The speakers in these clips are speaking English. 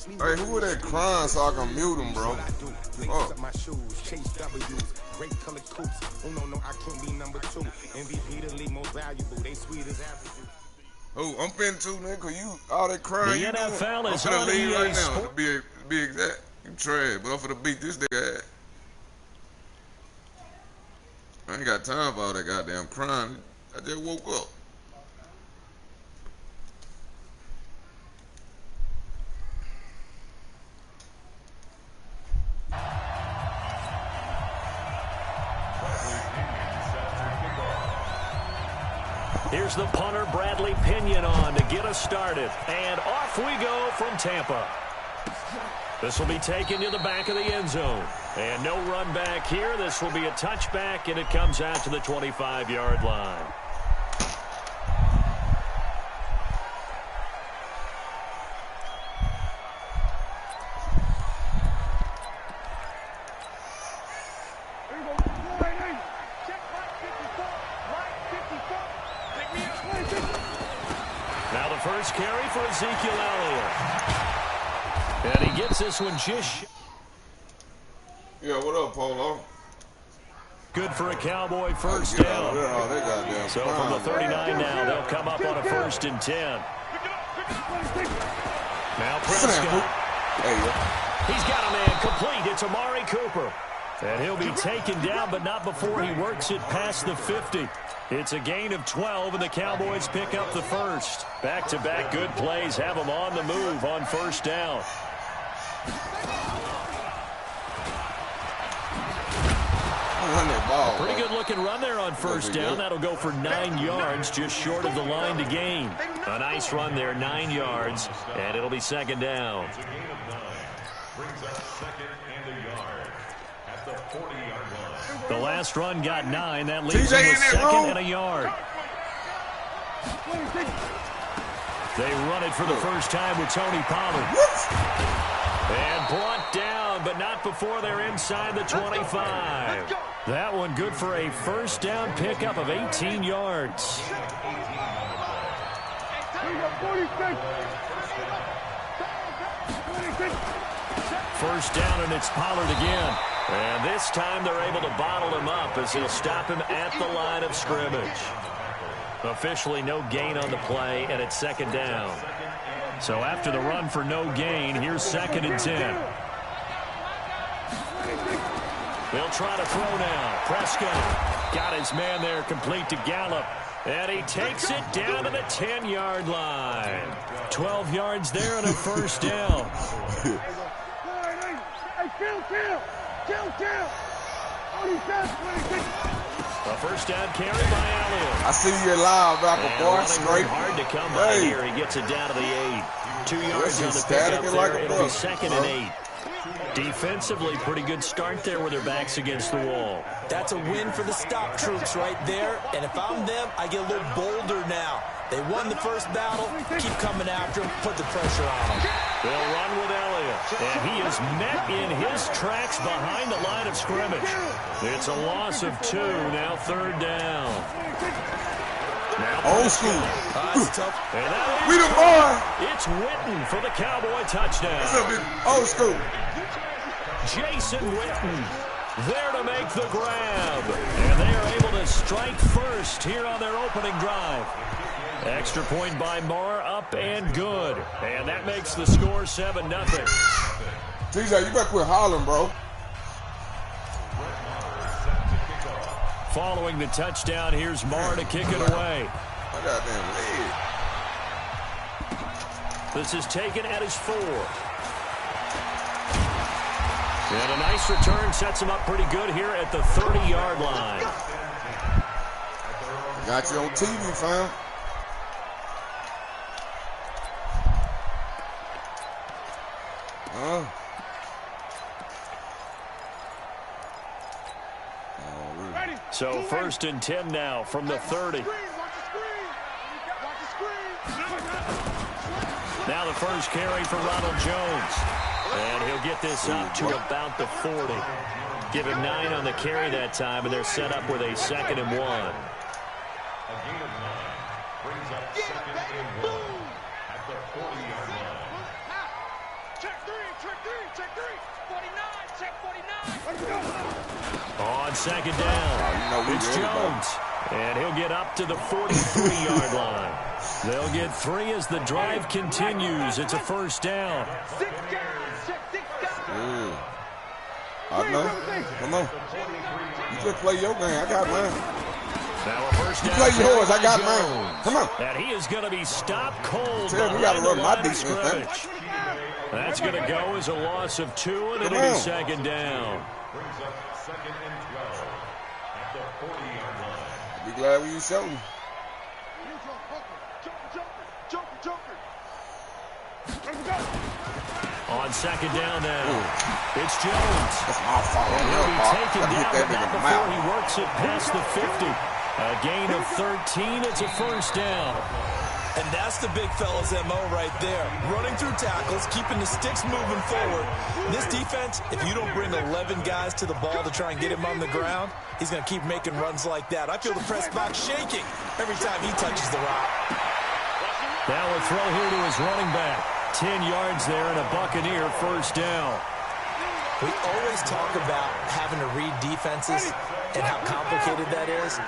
Hey, who are that crying so I can mute him, bro? Oh. Oh, I'm finna too, nigga, cause you all that crying. The NFL is I'm finna on leave EA right now. Sport. To be exact, you trash, but I'm finna beat this nigga ass. I ain't got time for all that goddamn crying. I just woke up. Here's the punter, Bradley Pinion, on to get us started. And off we go from Tampa. This will be taken to the back of the end zone. And no run back here. This will be a touchback, and it comes out to the 25-yard line. Now the first carry for Ezekiel Elliott. And he gets this one just... Yeah, what up, Polo? Good for a Cowboy first down. So from the 39 now, they'll come up on a 1st and 10. Now Prescott. He's got a man complete. It's Amari Cooper. And he'll be taken down, but not before he works it past the 50. It's a gain of 12, and the Cowboys pick up the first. Back-to-back good plays have them on the move on 1st down. Pretty good looking run there on 1st down. That'll go for 9 yards, just short of the line to gain. A nice run there, 9 yards, and it'll be 2nd down. The last run got 9. That leaves them with 2nd and a yard. They run it for the first time with Tony Pollard. And brought down, but not before they're inside the 25. That one good for a 1st down pickup of 18 yards. First down, and it's Pollard again. And this time they're able to bottle him up as he'll stop him at the line of scrimmage. Officially no gain on the play, and it's 2nd down. So after the run for no gain, here's 2nd and 10. They'll try to throw now. Prescott got his man there complete to Gallup. And he takes it down to the 10-yard line. 12 yards there and a 1st down. A 1st down carry by Elliott. I see you live, Michael boy. Straight. Hard to come by here. He gets it down to the 8. 2 yards on the pickup there. Like It'll be 2nd and 8. Defensively, pretty good start there with their backs against the wall. That's a win for the stop troops right there. And if I'm them, I get a little bolder now. They won the first battle. Keep coming after them. Put the pressure on them. They'll run with Elliott. And he is met in his tracks behind the line of scrimmage. It's a loss of 2. Now 3rd down. Old school. That's tough. And that we the boy. It's Witten for the Cowboy touchdown. Old school. Jason Witten there to make the grab. And they are able to strike first here on their opening drive. Extra point by Marr, up and good. And that makes the score 7-0. TJ, you better quit hollering, bro. Following the touchdown, here's Marr to kick it away. My goddamn leg. This is taken at his 4. And a nice return sets him up pretty good here at the 30-yard line. Got you on TV, fam. So 1st and 10 now from the 30. Now the first carry for Ronald Jones. And he'll get this up to about the 40. Give him 9 on the carry that time, and they're set up with a 2nd and 1. On second down, it's Jones. And he'll get up to the 43-yard line. They'll get 3 as the drive continues. It's a first down. I know. Come on. You just play your game. I got mine. Now a first down. You play yours. I got mine. Come on. And he is going to be stopped cold. Tell we got to run my defense. That's going to go as a loss of 2, and it'll be second down. Be glad we showed him. On second down now, it's Jones. That's my fault. And he'll be taken down, but not before mouth. he works it past the 50. A gain of 13. It's a first down. And that's the big fella's MO right there. Running through tackles, keeping the sticks moving forward. This defense, if you don't bring 11 guys to the ball to try and get him on the ground, he's going to keep making runs like that. I feel the press box shaking every time he touches the rock. Now a throw here to his running back. 10 yards there and a Buccaneer first down. We always talk about having to read defenses and how complicated that is.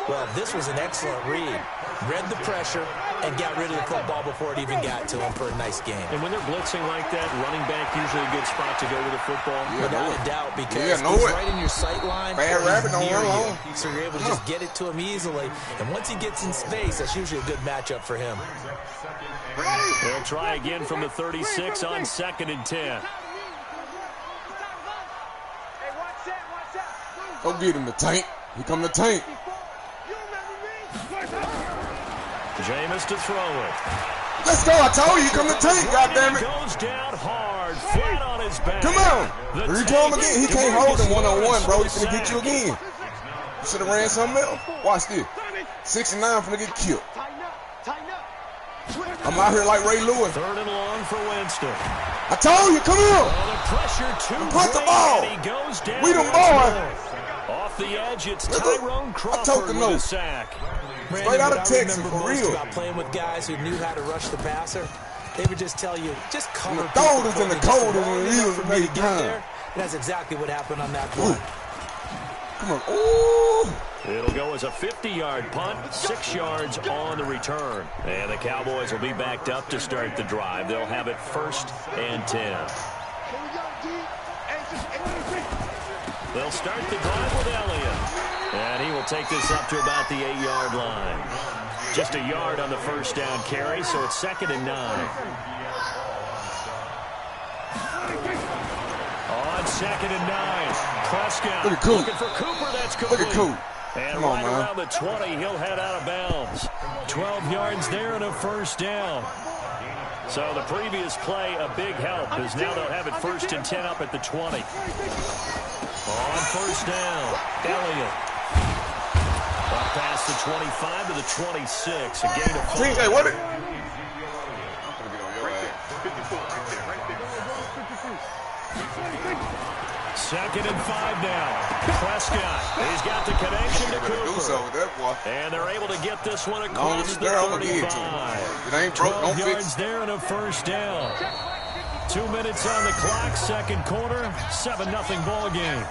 Well, this was an excellent read. Read the pressure and got rid of the football before it even got to him for a nice game. And when they're blitzing like that, running back usually a good spot to go with the football. Without a doubt, because he's right in your sight line. Bad rabbit don't run long. So you're able to just get it to him easily. And once he gets in space, that's usually a good matchup for him. They'll try again from the 36 on 2nd and 10. Go get him, the tank. Here come the tank. Jameis to throw it. Let's go. I told you, come the tank, goddammit. Goes down hard, flat on his back. Come on. Here you come again. He can't hold him one-on-one, bro. He's going to get you again. You should have ran something else. Watch this. 69 finna get killed. I'm out here like Ray Lewis. 3rd and long for Winston. I told you, come here. The pressure too put the great, ball. and he goes down. We them boy. Off the edge, it's Tyrone Crawford with a sack. Straight out of Texas, for real. About playing with guys who knew how to rush the passer, they would just tell you, just cover the coldest and the coldest in the for me to get there. And that's exactly what happened on that play. Come on. Ooh. It'll go as a 50-yard punt, 6 yards on the return. And the Cowboys will be backed up to start the drive. They'll have it 1st and 10. They'll start the drive with Elliott. And he will take this up to about the 8-yard line. Just a yard on the first down carry, so it's 2nd and 9. On 2nd and 9, Prescott looking for Cooper. That's complete. Look at Cooper. And come on, right man. around the 20, he'll head out of bounds. 12 yards there and a first down. So the previous play, a big help, as now they'll have it 1st and 10 up at the 20. On first down, Elliott. Up past the 25 to the 26, a gain of 4. Hey, what? Second and 5 now. Prescott, he's got the connection to Cooper. And they're able to get this one across the 35. It ain't broke, 12 yards there and a first down. 2 minutes on the clock, 2nd quarter, 7-0 ball game.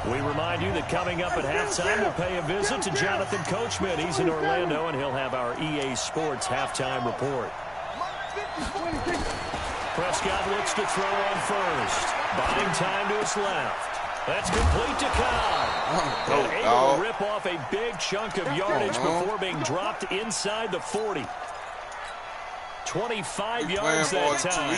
We remind you that coming up at halftime, we'll pay a visit to Jonathan Coachman. He's in Orlando, and he'll have our EA Sports halftime report. Prescott looks to throw on first. Buying time to his left. That's complete to Cobb. And able to rip off a big chunk of yardage before being dropped inside the 40. 25 yards that time.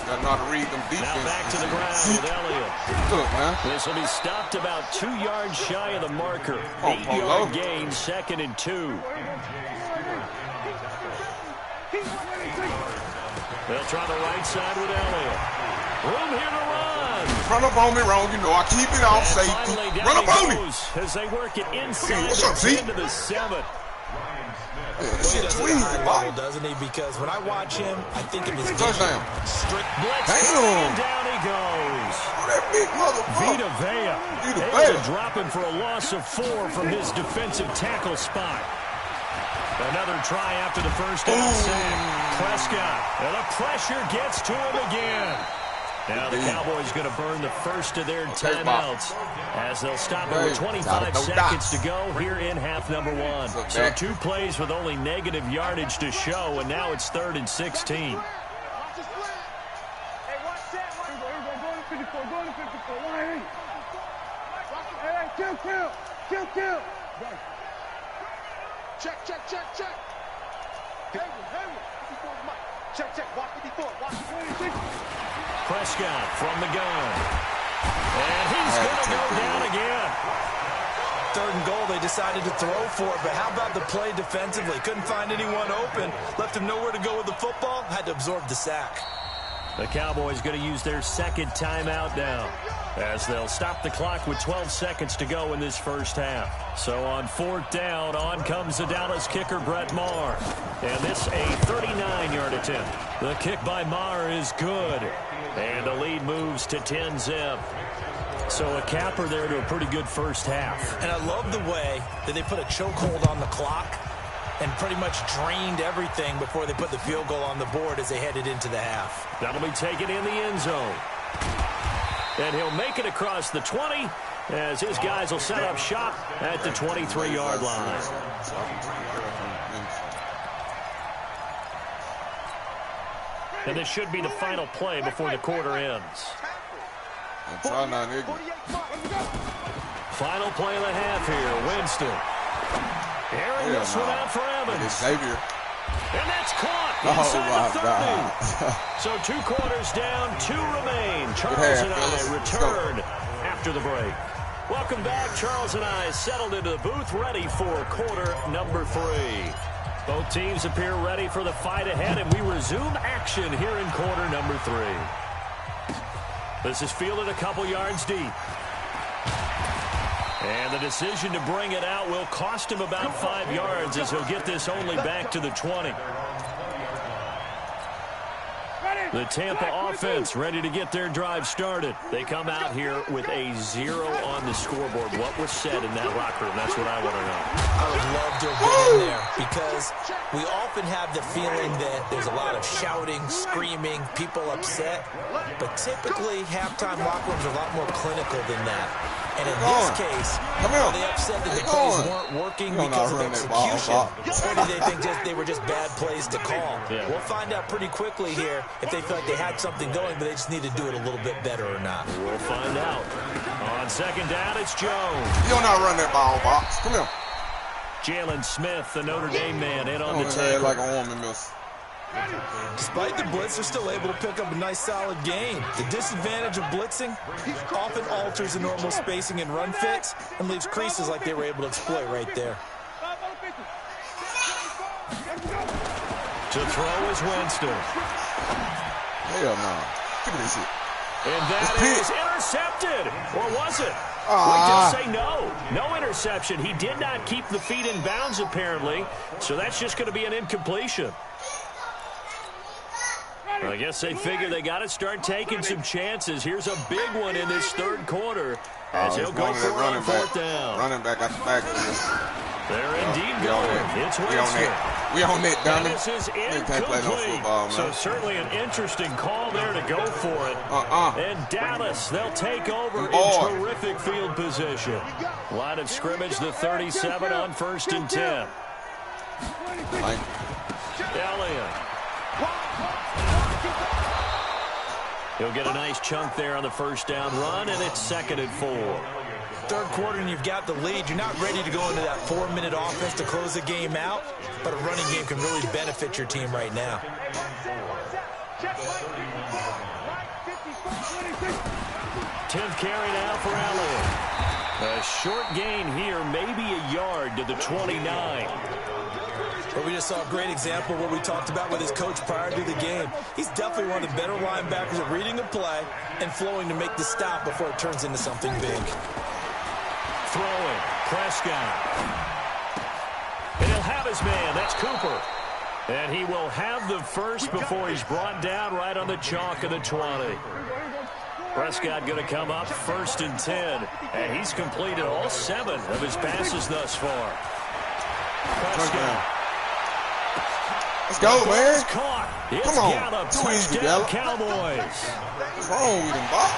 Got not to read them defense. Now back to the ground with Elliott. Look, man. This will be stopped about 2 yards shy of the marker. 8-yard gain, 2nd and 2. They'll try the right side with Elliott. Room here to run. Run up on me wrong, you know. I keep it off safety. Run up on me. As they work it inside what's up, Z? into the 7. That shit too easy, Bob. Doesn't he? Because when I watch him, I think of his touchdown. Strict blitz. Damn. Down he goes. Oh, that big motherfucker. Vita Vea able to drop him for a loss of 4 from his defensive tackle spot. Another try after the first down sack. Prescott. And the pressure gets to him again. Now the Cowboys going to burn the first of their timeouts as they'll stop it with 25 seconds to go here in half number 1. So 2 plays with only negative yardage to show, and now it's 3rd and 16. Prescott from the gun. And he's going to go down again. 3rd and goal, they decided to throw for it, but how about the play defensively? Couldn't find anyone open. Left him nowhere to go with the football. Had to absorb the sack. The Cowboys going to use their 2nd timeout now as they'll stop the clock with 12 seconds to go in this first half. So on 4th down, on comes the Dallas kicker, Brett Maher. And this a 39-yard attempt. The kick by Maher is good. And the lead moves to 10-zip. So a capper there to a pretty good first half. And I love the way that they put a chokehold on the clock and pretty much drained everything before they put the field goal on the board as they headed into the half. That'll be taken in the end zone. And he'll make it across the 20 as his guys will set up shop at the 23-yard line. And this should be the final play before the quarter ends. Final play of the half here. Winston. Airing this one out for Evans. Xavier. And that's caught inside the 30. So 2 quarters down, 2 remain. Charles and I return after the break. Welcome back. Charles and I settled into the booth, ready for quarter number 3. Both teams appear ready for the fight ahead, and we resume action here in quarter number 3. This is fielded a couple yards deep. And the decision to bring it out will cost him about 5 yards as he'll get this only back to the 20. The Tampa offense ready to get their drive started. They come out here with a 0 on the scoreboard. What was said in that locker room? That's what I want to know. I would love to have been in there because we often have the feeling that there's a lot of shouting, screaming, people upset. But typically, halftime locker rooms are a lot more clinical than that. And in this case, are they upset that the plays weren't working because of execution? Or do they think they were just bad plays to call? Yeah. We'll find out pretty quickly here if they feel like they had something going, but they just need to do it a little bit better or not. We'll find out. On 2nd down, it's Jones. You don't not run that ball, Box. Come here. Jalen Smith, the Notre Dame man, in on the tackle. Like a woman miss. Despite the blitz, they're still able to pick up a nice, solid gain. The disadvantage of blitzing often alters the normal spacing and run fits and leaves creases like they were able to exploit right there. To throw is Winston. Hell no. Give me this shit. And that is intercepted. Or was it? We just say no. No interception. He did not keep the feet in bounds, apparently. So that's just going to be an incompletion. I guess they figure they got to start taking some chances. Here's a big one in this 3rd quarter as he'll go for it on 4th down. Running back at the back. They're indeed going. It's Winston. We on that, dummy. This is incomplete. Can't play no football, man. So certainly an interesting call there to go for it. And Dallas, they'll take over in terrific field position. Line of scrimmage, the 37 on 1st and 10. Elliott. He'll get a nice chunk there on the 1st down run, and it's 2nd and 4. 3rd quarter and you've got the lead. You're not ready to go into that 4-minute offense to close the game out, but a running game can really benefit your team right now. 10th carry now for Elliott. A short gain here, maybe a yard to the 29. But we just saw a great example of what we talked about with his coach prior to the game. He's definitely one of the better linebackers at reading a play and flowing to make the stop before it turns into something big. Throwing, Prescott. And he'll have his man. That's Cooper. And he will have the first before he's brought down right on the chalk of the 20. Prescott going to come up 1st and 10. And he's completed all 7 of his passes thus far. Prescott. Let's go, man. Caught. Come on. Gallup. Too easy, Touchdown, Gallup. Cowboys. What's wrong with him, Bob?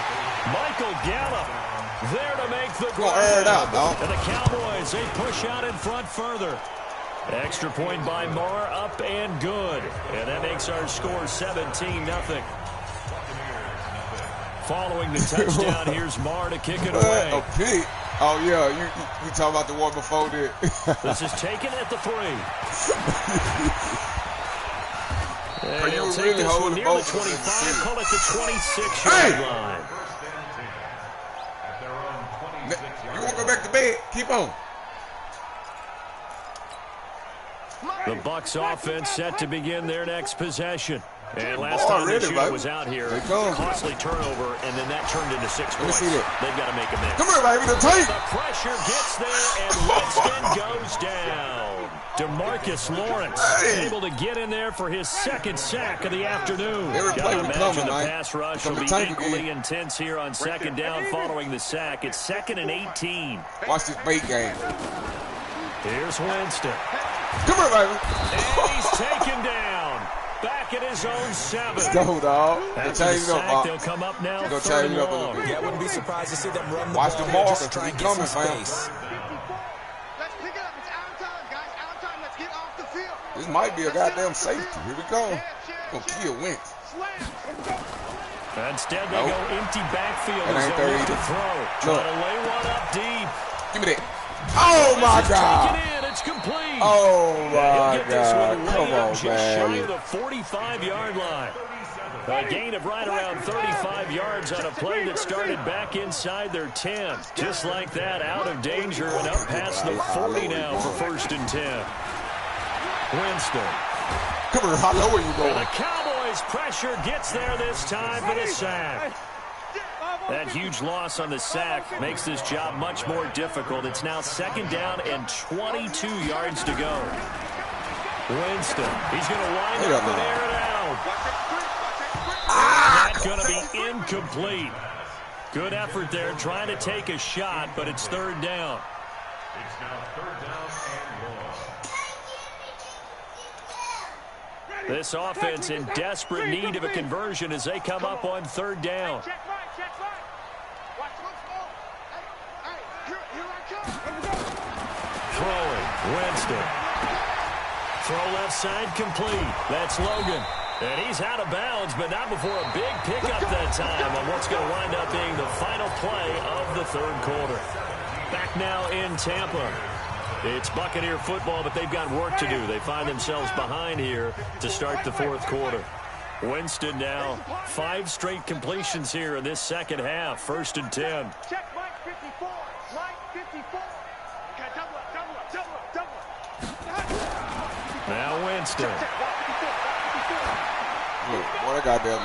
Michael Gallup there to make the Go air it out, dog. And the Cowboys, they push out in front further. Extra point by Moore, up and good. And that makes our score 17-0. Following the touchdown, here's Moore to kick it away. A pick. Oh, yeah. You talking about the one before that. This is taken at the 3. And you he'll take really this one holding near both the of them in the 25, city. call it the 26-yard line. You want to go back to bed? Keep on. The Bucs offense set to begin their next possession. And last time the shooter was out here, costly turnover, and then that turned into 6 points. They've got to make a mix. Come here, baby. The tape. The pressure gets there, and Winston goes down. DeMarcus Lawrence able to get in there for his 2nd sack of the afternoon. Gotta imagine the pass rush will be equally intense here on 2nd down following the sack. It's 2nd and 18. Watch this bait game. Here's Winston. Come here, baby. And he's taken down. Back at his own 7. Let's go, dog. After the sack, they'll come up now. Go change it up a little bit. Yeah, I wouldn't be surprised to see them run the Watch ball the here markers. just to try and get Coming, some fam. space. Let's pick it up. It's our time, guys. Our time. Let's get off the field. This might be a goddamn safety. Here we go. Gonna kill Wentz. Instead, they go empty backfield That as ain't they there look to either. throw. Try to lay one up deep. Give me that. Oh, my God. Taken in. It's complete. Oh, my He'll get this God. one Come way up on, just shy man. of the 45-yard line. A gain of right around 35 yards on a play that started back inside their 10. Just like that, out of danger and up past the 40 now for 1st and 10. Winston. Come here. How low are you And going? the Cowboys pressure gets there this time for the sack. That huge loss on the sack makes this job much more difficult. It's now 2nd down and 22 yards to go. Winston, he's going to wind up and air it out. That's going to be incomplete. Good effort there, trying to take a shot, but it's 3rd down. It's now 3rd down and long. This offense in desperate need of a conversion as they come up on 3rd down. Throwing, Winston. Throw left side complete. That's Logan. And he's out of bounds, but not before a big pickup that time on what's going to wind up being the final play of the 3rd quarter. Back now in Tampa. It's Buccaneer football, but they've got work to do. They find themselves behind here to start the 4th quarter. Winston now 5 straight completions here in this 2nd half. 1st and 10. Check Mike 54. Mike 54. Okay, double up. Now Winston. What a goddamn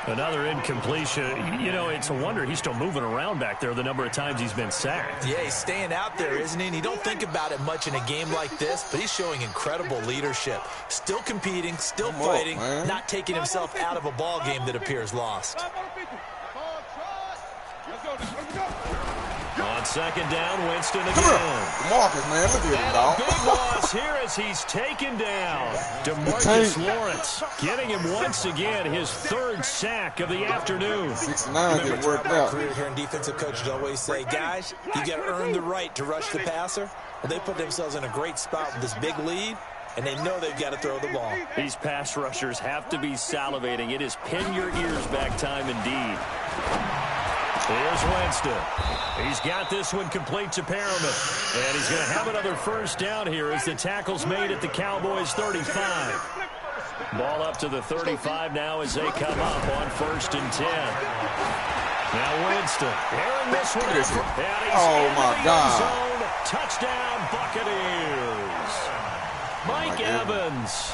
Another incompletion. You know, it's a wonder he's still moving around back there the number of times he's been sacked. Yeah, he's staying out there, isn't he? And you don't think about it much in a game like this, but he's showing incredible leadership. Still competing, still fighting, not taking himself out of a ball game that appears lost. On 2nd down, Winston again. Come here. Marcus, man. Look at him, And dog. a big loss here as he's taken down. DeMarcus Lawrence getting him once again his 3rd sack of the afternoon. 69 didn't work out. Career here in defensive coaches always say, guys, you got to earn the right to rush the passer. Well, they put themselves in a great spot with this big lead, and they know they've got to throw the ball. These pass rushers have to be salivating. It is pin your ears back time indeed. Here's Winston. He's got this one complete to Perriman. And he's going to have another 1st down here as the tackle's made at the Cowboys' 35. Ball up to the 35 now as they come up on 1st and 10. Now Winston. Airing this one. And he's my God. zone. Touchdown, Buccaneers. Mike Evans.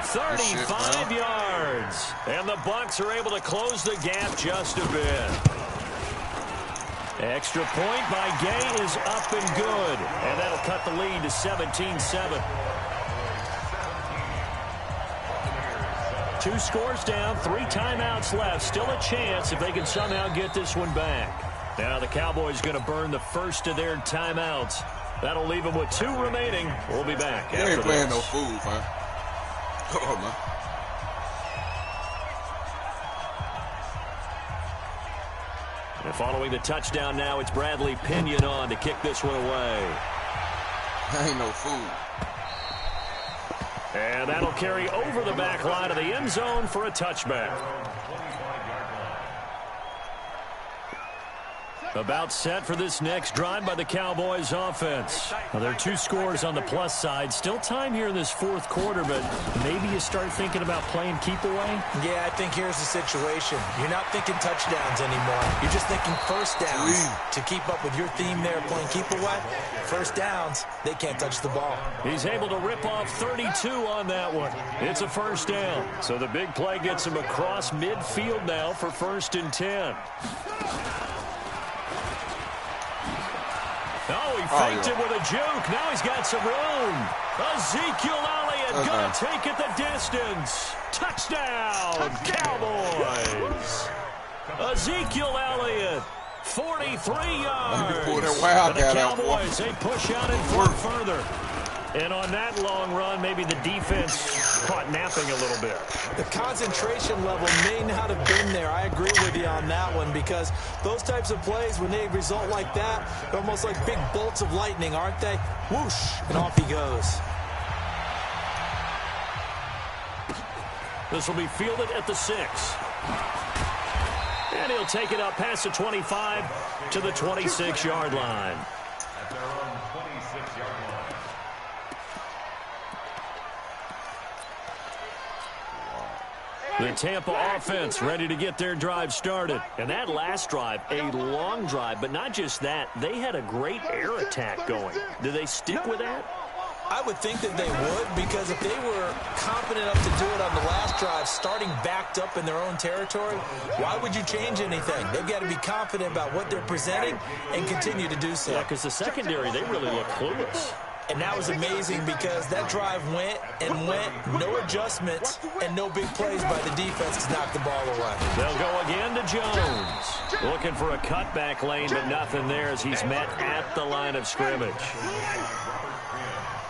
35 yards. And the Bucs are able to close the gap just a bit. Extra point by Gay is up and good. And that'll cut the lead to 17-7. 2 scores down, 3 timeouts left. Still a chance if they can somehow get this one back. Now the Cowboys going to burn the first of their timeouts. That'll leave them with 2 remaining. We'll be back. They ain't playing no fool, man. Come on, man. And following the touchdown now, it's Bradley Pinion on to kick this one away. I ain't no fool. And that'll carry over the back line of the end zone for a touchback. About set for this next drive by the Cowboys offense. Well, there are 2 scores on the plus side. Still time here in this 4th quarter, but maybe you start thinking about playing keep away? Yeah, I think here's the situation. You're not thinking touchdowns anymore. You're just thinking first downs. To keep up with your theme there, playing keep away, first downs, they can't touch the ball. He's able to rip off 32 on that one. It's a first down. So the big play gets him across midfield now for 1st and 10. Oh, he faked it with a juke. Now he's got some room. Ezekiel Elliott going to take it the distance. Touchdown, Cowboys. Ezekiel Elliott, 43 yards. And the Cowboys, they push out in front further. And on that long run, maybe the defense caught napping a little bit. The concentration level may not have been there. I agree with you on that one, because those types of plays, when they result like that, they're almost like big bolts of lightning, aren't they? Whoosh, and off he goes. This will be fielded at the 6. And he'll take it up past the 25 to the 26-yard line. At their own 26-yard line. The Tampa offense ready to get their drive started. And that last drive, a long drive, but not just that. They had a great air attack going. Do they stick with that? I would think that they would, because if they were confident enough to do it on the last drive, starting backed up in their own territory, why would you change anything? They've got to be confident about what they're presenting and continue to do so. Yeah, because the secondary, they really look clueless. And that was amazing, because that drive went and went, no adjustments, and no big plays by the defense to knock the ball away. They'll go again to Jones. Looking for a cutback lane, but nothing there as he's met at the line of scrimmage.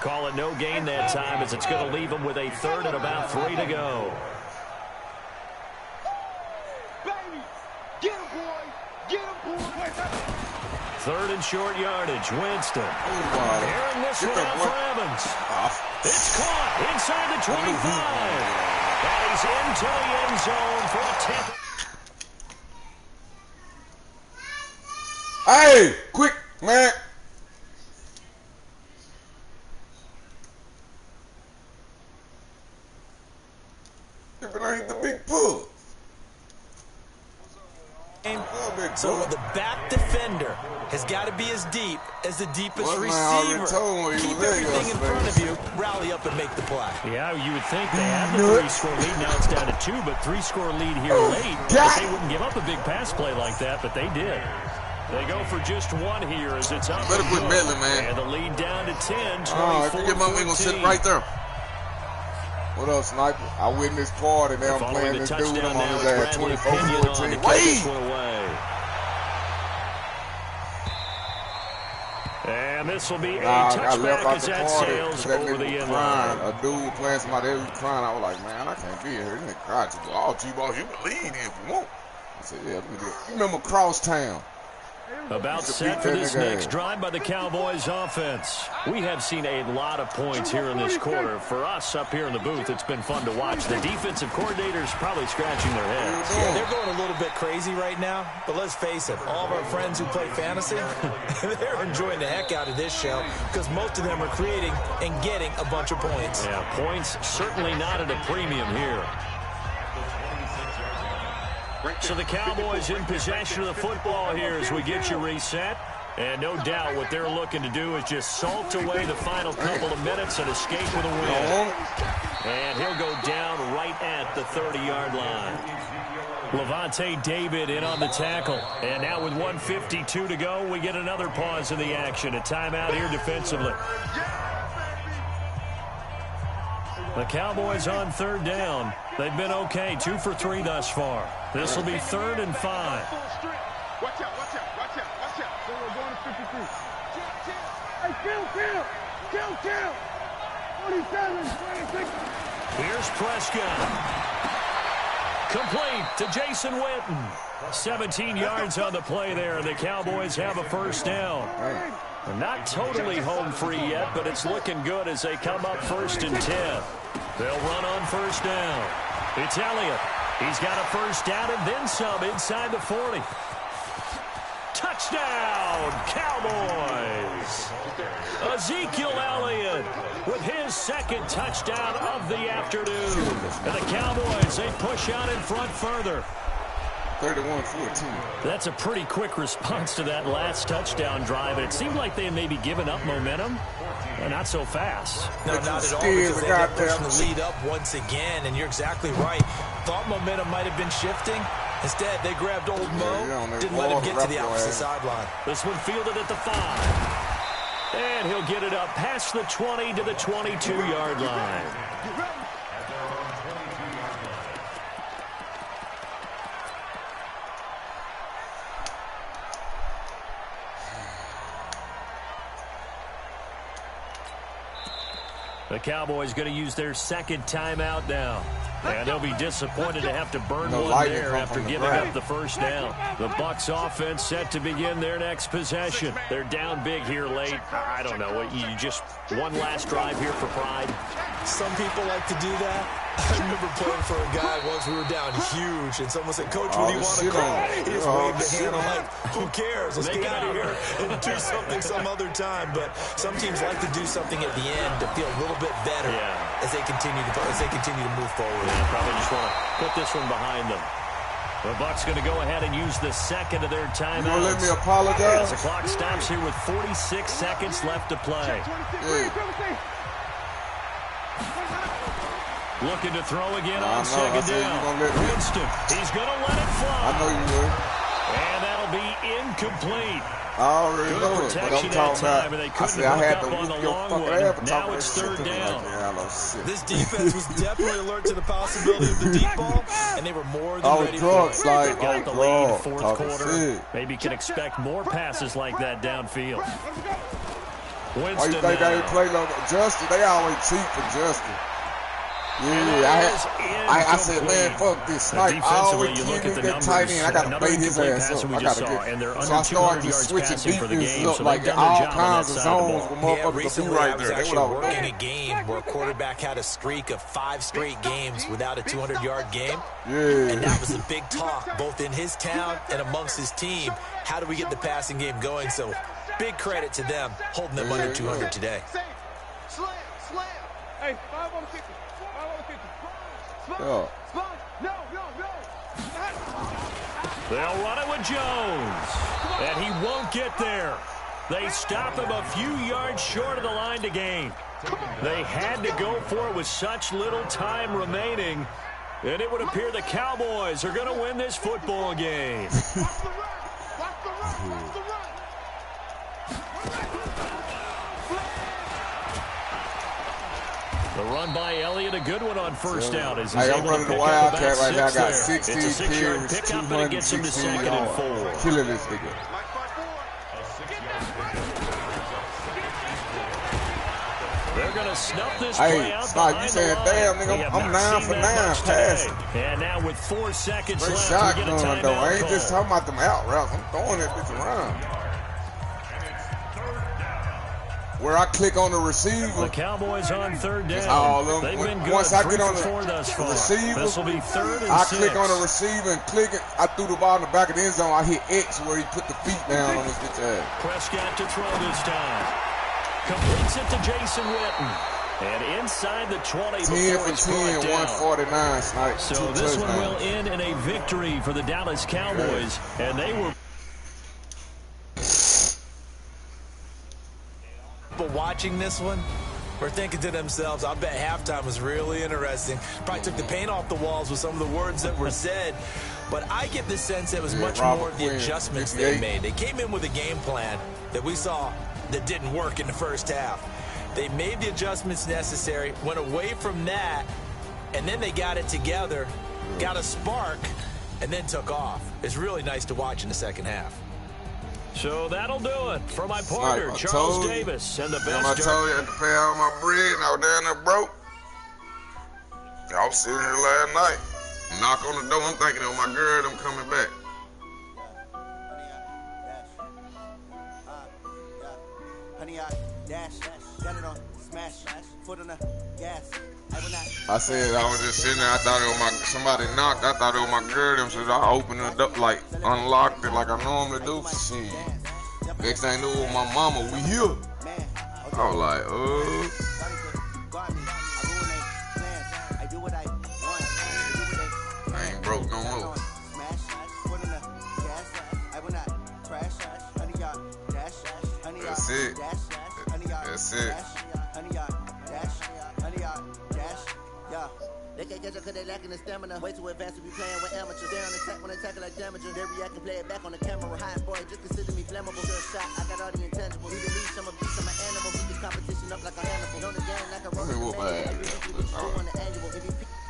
Call it no gain that time, as it's going to leave him with a 3rd and about 3 to go. Get him, boy. Get him, boy. 3rd and short yardage. Winston. Airing this one out for Evans. It's caught inside the 25. And he's into the end zone for a 10. Hey, quick, man. If it ain't the big pull. So the back defender has got to be as deep as the deepest receiver. Keep everything in front of you, rally up and make the play. Yeah, you would think they have the 3-score lead. Now it's down to 2, but 3-score lead here late. They wouldn't give up a big pass play like that, but they did. They go for just 1 here as it's up. Better quit meddling, man. And the lead down to 10, 24-14. If you get my wing, gonna sit right there. What up, Sniper? I witnessed party. Now I'm playing this dude. I'm on his ass 24-14. Wait! And this will be a touchback as that sails over the end line. A dude playing somebody else crying. I was like, man, I can't be here. You can cry to all T-balls. You can lead if you want. I said, yeah, let me do it. You remember Crosstown? About set for this next drive by the Cowboys offense. We have seen a lot of points here in this quarter. For us up here in the booth, it's been fun to watch. The defensive coordinators probably scratching their heads. Yeah, they're going a little bit crazy right now, but let's face it, all of our friends who play fantasy, they're enjoying the heck out of this show, because most of them are creating and getting a bunch of points. Yeah, points certainly not at a premium here. So the Cowboys in possession of the football here as we get you reset. And no doubt what they're looking to do is just salt away the final couple of minutes and escape with a win. And he'll go down right at the 30-yard line. Levante David in on the tackle. And now with 1:52 to go, we get another pause in the action. A timeout here defensively. The Cowboys on third down. They've been okay, 2 for 3 thus far. This will be 3rd and 5. Watch out, watch out, watch out, watch out. So we're going to 53. Hey, kill. 47, 26. Here's Prescott. Complete to Jason Witten. 17 yards on the play there. The Cowboys have a first down. They're not totally home free yet, but it's looking good as they come up 1st and 10. They'll run on first down. It's Elliott. He's got a first down and then some inside the 40. Touchdown, Cowboys. Ezekiel Elliott with his 2nd touchdown of the afternoon. And the Cowboys, they push out in front further. 31-14. That's a pretty quick response to that last touchdown drive. And it seemed like they had maybe given up momentum. Not so fast. No, not at all, because they got pushing the lead up once again. And you're exactly right. Thought momentum might have been shifting. Instead, they grabbed old Mo, didn't let him get to the opposite sideline. This one fielded at the 5. And he'll get it up past the 20 to the 22-yard line. The Cowboys going to use their 2nd timeout now. And they'll be disappointed to have to burn one there after giving up the first down. The Bucs offense set to begin their next possession. They're down big here late. I don't know. You just one last drive here for pride. Some people like to do that. I remember playing for a guy once. We were down huge, and someone said, "Coach, what do you want to call?" He just waved the hand. I'm like, "Who cares? Let's get out of here and do something some other time." But some teams like to do something at the end to feel a little bit better as they continue to move forward. Yeah, probably just want to put this one behind them. The Bucs going to go ahead and use the 2nd of their timeouts. You let me apologize? As the clock stops here with 46 seconds left to play. Looking to throw again on 2nd down. Winston, he's going to let it fly. I know you will. And that'll be incomplete. I already know it, but I'm talking about, I said I had to whoop your fucking ass for talking it's that 3rd shit. down. This defense was definitely alert to the possibility of the deep ball, and they were more than ready for it. Like, Got the lead, 4th quarter. Maybe can expect more passes like that downfield. Winston. Why you think they play like Justin? They always cheat for Justin. Yeah, I said, man, fuck this snipe. I always give him that tight end. I got to bait his ass up. I got to get. So I started just switching defenses up like all kinds of zones for motherfuckers to be right there. That's what I was working a game where a quarterback had a streak of 5 straight games without a 200-yard game. Yeah. And that was a big talk, both in his town and amongst his team. How do we get the passing game going? So big credit to them holding them under 200 today. Slam. Hey, 5 on 50. Yeah. They'll run it with Jones. And he won't get there. They stop him a few yards short of the line to gain. They had to go for it with such little time remaining. And it would appear the Cowboys are going to win this football game. The run by Elliott, a good one on first down. As he's I'm running the Wildcat right now. I got 16 carries, 216 yards. Killing this nigga. They're going to snuff this play out. Hey, you saying, damn, nigga, I'm 9 for 9 passing. And now with 4 seconds great left, shot we get a going, though. I ain't call. just talking about them out routes. I'm throwing that bitch around. Where I click on the receiver, the Cowboys on third down. They've been good. Once I get on the receiver, this will be 3rd and 6. I click on the receiver and click it. I threw the ball in the back of the end zone. I hit X where he put the feet down on his bitch ass. Prescott to throw this time. Completes it to Jason Witten. And inside the 20 10 before for 10, 149 snipe. So this one will end in a victory for the Dallas Cowboys. And they were... But watching this one, we're thinking to themselves, I bet halftime was really interesting. Probably took the paint off the walls with some of the words that were said. But I get the sense it was much more of the adjustments they made. They came in with a game plan that we saw that didn't work in the first half. They made the adjustments necessary, went away from that, and then they got it together, got a spark, and then took off. It's really nice to watch in the second half. So that'll do it for my partner, Charles Davis, and the best. I told you I had to pay out my bread, and I was down there broke. I was sitting here last night. Knock on the door, I'm thinking of my girl, I'm coming back. I said I was just sitting there, I thought it was somebody knocked, I thought it was my girl, so I opened it up, like unlocked it like I normally do. Shit. Next thing I knew it was my mama, we here. I was like, I ain't broke no more. That's it. That's it. They can't catch up cause they lacking the stamina. Way too advanced to be playing with amateurs. They on attack when they tackle like damager. They react and play it back on the camera. Hot boy, just consider me flammable. Sure shot, I got all the intangibles. Need to lead some of these, I'm an animal. Beat the competition up like a animal. Know the game like a roller.